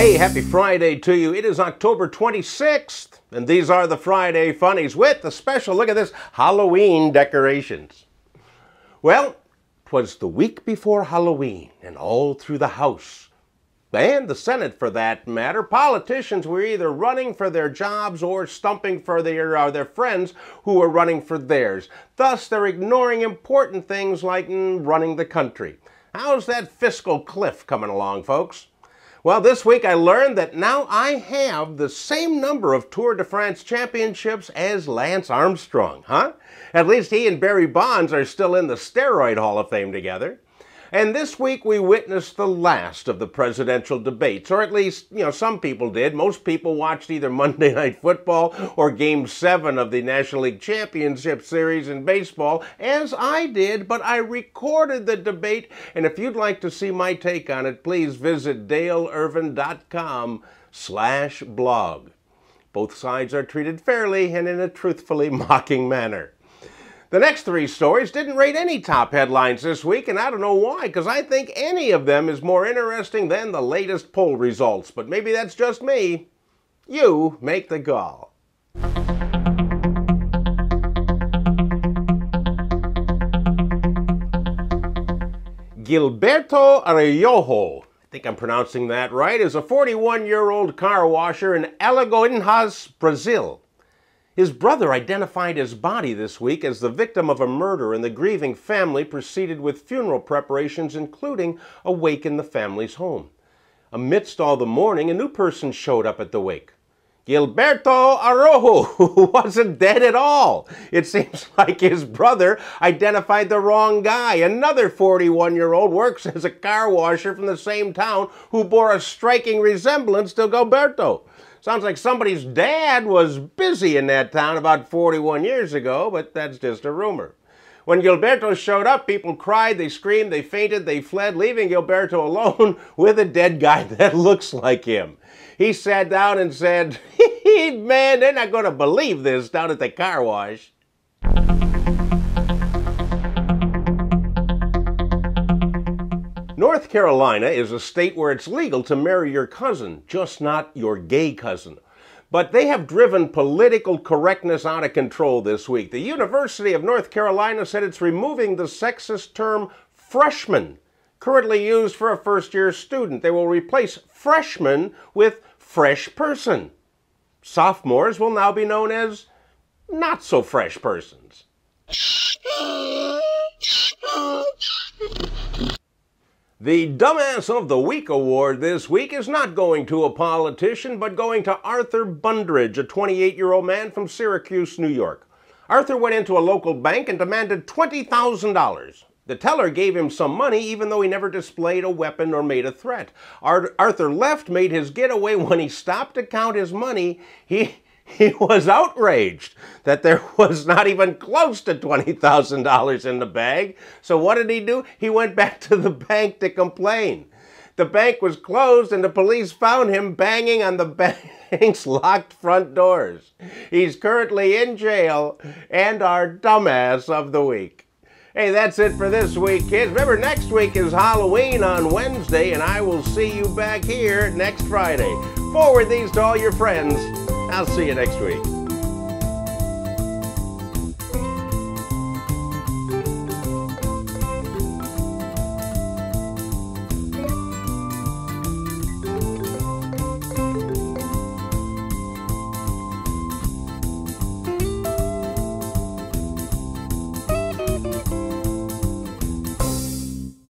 Hey, happy Friday to you. It is October 26th, and these are the Friday Funnies with a special look at this Halloween decorations. Well, 'twas the week before Halloween, and all through the House, and the Senate for that matter, politicians were either running for their jobs or stumping for their friends who were running for theirs. Thus, they're ignoring important things like running the country. How's that fiscal cliff coming along, folks? Well, this week I learned that now I have the same number of Tour de France championships as Lance Armstrong, huh? At least he and Barry Bonds are still in the Steroid Hall of Fame together. And this week we witnessed the last of the presidential debates, or at least, some people did. Most people watched either Monday Night Football or Game 7 of the National League Championship Series in baseball, as I did, but I recorded the debate, and if you'd like to see my take on it, please visit daleirvin.com/blog. Both sides are treated fairly and in a truthfully mocking manner. The next three stories didn't rate any top headlines this week, and I don't know why, because I think any of them is more interesting than the latest poll results. But maybe that's just me. You make the call. Gilberto Arroyo, I think I'm pronouncing that right, is a 41-year-old car washer in Alagoinhas, Brazil. His brother identified his body this week as the victim of a murder, and the grieving family proceeded with funeral preparations, including a wake in the family's home. Amidst all the mourning, a new person showed up at the wake. Gilberto Arroyo, who wasn't dead at all. It seems like his brother identified the wrong guy. Another 41-year-old works as a car washer from the same town who bore a striking resemblance to Gilberto. Sounds like somebody's dad was busy in that town about 41 years ago, but that's just a rumor. When Gilberto showed up, people cried, they screamed, they fainted, they fled, leaving Gilberto alone with a dead guy that looks like him. He sat down and said, "Man, they're not going to believe this down at the car wash." North Carolina is a state where it's legal to marry your cousin, just not your gay cousin. But they have driven political correctness out of control this week. The University of North Carolina said it's removing the sexist term freshman, currently used for a first-year student. They will replace freshman with fresh person. Sophomores will now be known as not-so-fresh persons. The Dumbass of the Week award this week is not going to a politician, but going to Arthur Bundridge, a 28-year-old man from Syracuse, New York. Arthur went into a local bank and demanded $20,000. The teller gave him some money, even though he never displayed a weapon or made a threat. Arthur left, made his getaway. When he stopped to count his money, he was outraged that there was not even close to $20,000 in the bag. So what did he do? He went back to the bank to complain. The bank was closed, and the police found him banging on the bank's locked front doors. He's currently in jail and our Dumbass of the Week. Hey, that's it for this week, kids. Remember, next week is Halloween on Wednesday, and I will see you back here next Friday. Forward these to all your friends. I'll see you next week.